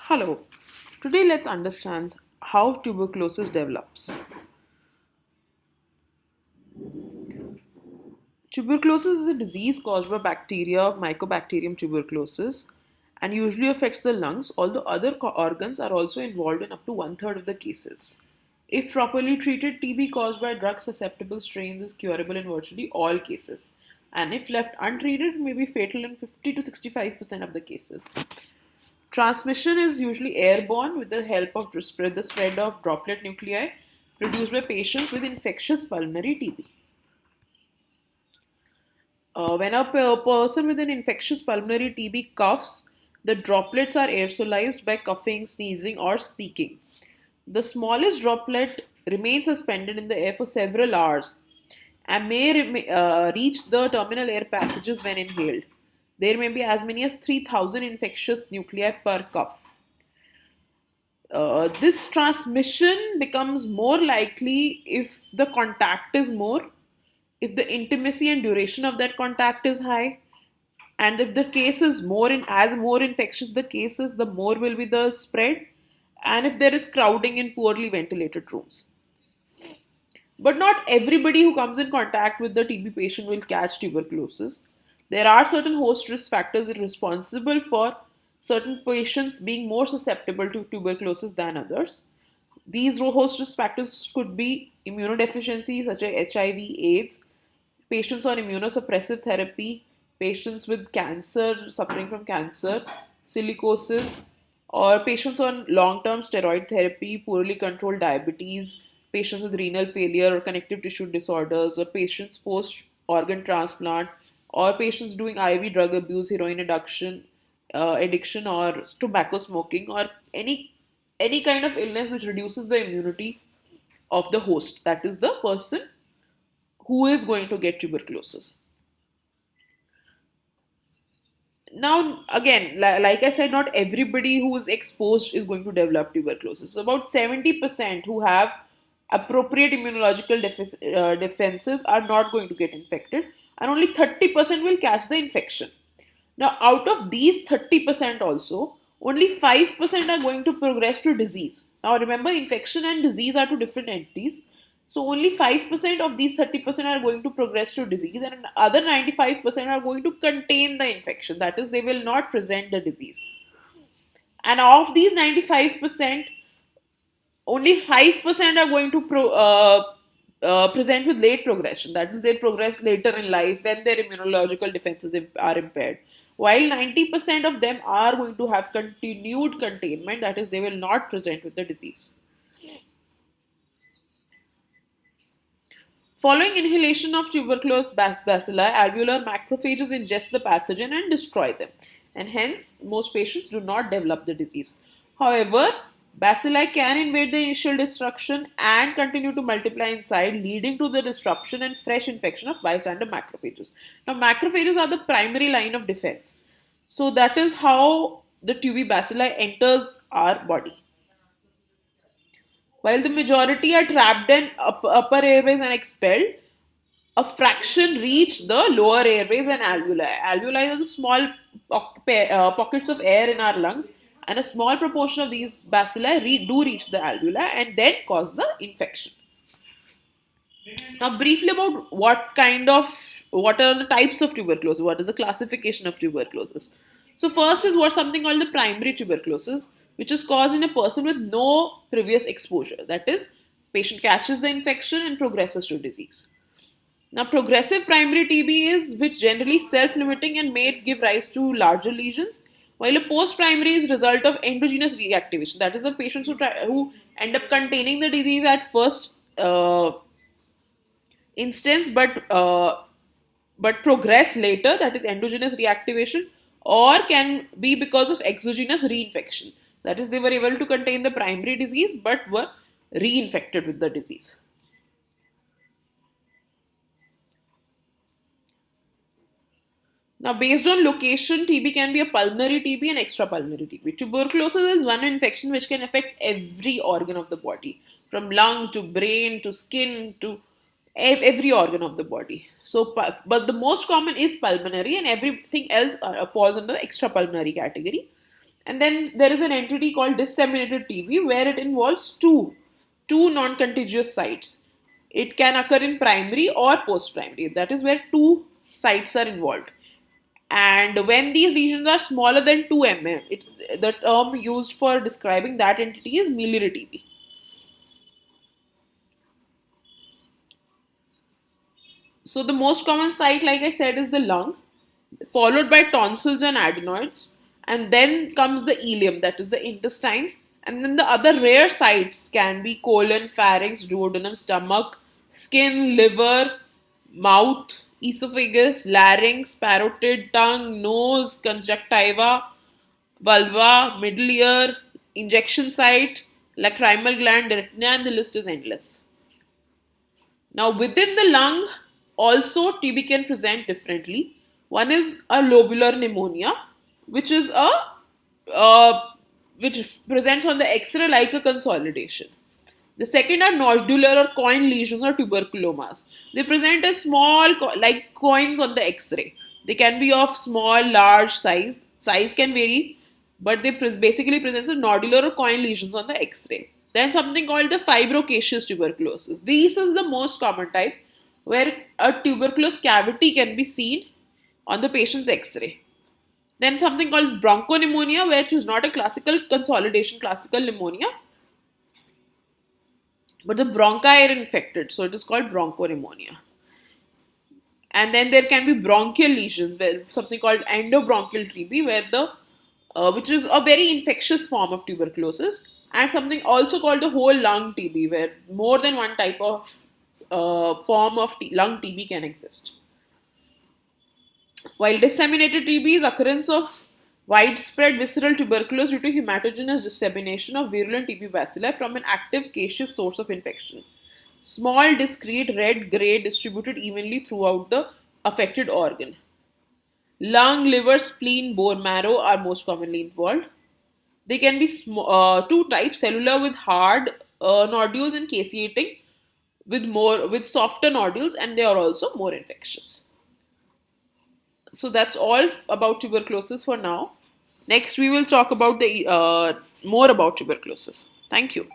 Hello. Today let's understand how tuberculosis develops. Tuberculosis is a disease caused by bacteria of Mycobacterium tuberculosis and usually affects the lungs, although other organs are also involved in up to one third of the cases. If properly treated, TB caused by drug susceptible strains is curable in virtually all cases, and if left untreated, may be fatal in 50 to 65% of the cases. Transmission is usually airborne with the help of the spread of droplet nuclei produced by patients with infectious pulmonary TB. When a person with an infectious pulmonary TB coughs, the droplets are aerosolized by coughing, sneezing, or speaking. The smallest droplet remains suspended in the air for several hours and may reach the terminal air passages when inhaled. There may be as many as 3,000 infectious nuclei per cough. This transmission becomes more likely if the contact is more, if the intimacy and duration of that contact is high, and if the case is more in as more infectious the case is, the more will be the spread, and if there is crowding in poorly ventilated rooms. But not everybody who comes in contact with the TB patient will catch tuberculosis. There are certain host risk factors responsible for certain patients being more susceptible to tuberculosis than others. These host risk factors could be immunodeficiency, such as HIV/AIDS, patients on immunosuppressive therapy, patients with cancer, suffering from cancer, silicosis, or patients on long term steroid therapy, poorly controlled diabetes, patients with renal failure or connective tissue disorders, or patients post organ transplant, or patients doing IV drug abuse, heroin addiction, or tobacco smoking, or any kind of illness which reduces the immunity of the host, that is the person who is going to get tuberculosis. Now, again, like I said, not everybody who is exposed is going to develop tuberculosis. So about 70% who have appropriate immunological defenses are not going to get infected, and only 30% will catch the infection. Now, out of these 30% also, only 5% are going to progress to disease. Now, remember, infection and disease are two different entities. So, only 5% of these 30% are going to progress to disease, and other 95% are going to contain the infection. That is, they will not present the disease. And of these 95%, only 5% are going to present with late progression. That means they progress later in life when their immunological defenses are impaired. While 90% of them are going to have continued containment, that is, they will not present with the disease. Following inhalation of tuberculous bacilli, alveolar macrophages ingest the pathogen and destroy them, and hence most patients do not develop the disease. However, bacilli can invade the initial destruction and continue to multiply inside, leading to the disruption and fresh infection of bystander macrophages. Now, macrophages are the primary line of defense. So, that is how the TB bacilli enters our body. While the majority are trapped in upper airways and expelled, a fraction reach the lower airways and alveoli. Alveoli are the small pockets of air in our lungs, and a small proportion of these bacilli do reach the alveoli and then cause the infection. Now, briefly about what are the types of tuberculosis, what is the classification of tuberculosis. So, first is what's something called the primary tuberculosis, which is caused in a person with no previous exposure. That is, patient catches the infection and progresses to disease. Now, progressive primary TB is which generally self-limiting and may give rise to larger lesions, while a post-primary is result of endogenous reactivation. That is, the patients who end up containing the disease at first instance, but progress later. That is endogenous reactivation, or can be because of exogenous reinfection. That is, they were able to contain the primary disease but were reinfected with the disease. Now, based on location, TB can be a pulmonary TB and extrapulmonary TB. Tuberculosis is one infection which can affect every organ of the body, from lung to brain to skin to every organ of the body. So, but the most common is pulmonary, and everything else falls under the extrapulmonary category. And then there is an entity called disseminated TB where it involves two non-contiguous sites. It can occur in primary or post-primary. That is where two sites are involved. And when these lesions are smaller than 2 mm, the term used for describing that entity is miliary TB. So the most common site, like I said, is the lung, followed by tonsils and adenoids, and then comes the ileum, that is the intestine, and then the other rare sites can be colon, pharynx, duodenum, stomach, skin, liver, mouth, esophagus, larynx, parotid, tongue, nose, conjunctiva, vulva, middle ear, injection site, lacrimal gland, retina, and the list is endless. Now, within the lung, also TB can present differently. One is a lobular pneumonia, which is a uh, which presents on the X-ray like a consolidation. The second are nodular or coin lesions or tuberculomas. They present as small, like coins on the X-ray. They can be of small, large size. Size can vary, but they basically present as nodular or coin lesions on the X-ray. Then something called the fibrocaseous tuberculosis. This is the most common type, where a tuberculous cavity can be seen on the patient's X-ray. Then something called bronchopneumonia, which is not a classical consolidation, classical pneumonia, but the bronchi are infected, so it is called bronchopneumonia. And then there can be bronchial lesions, where something called endobronchial TB, where the which is a very infectious form of tuberculosis, and something also called the whole lung TB, where more than one type of form of lung TB can exist. While disseminated TB is occurrence of widespread visceral tuberculosis due to hematogenous dissemination of virulent TB bacilli from an active caseous source of infection. Small, discrete, red, grey, distributed evenly throughout the affected organ. Lung, liver, spleen, bone marrow are most commonly involved. They can be two types: cellular with hard nodules and caseating with softer nodules, and they are also more infectious. So that's all about tuberculosis for now. Next, we will talk about the more about tuberculosis. Thank you.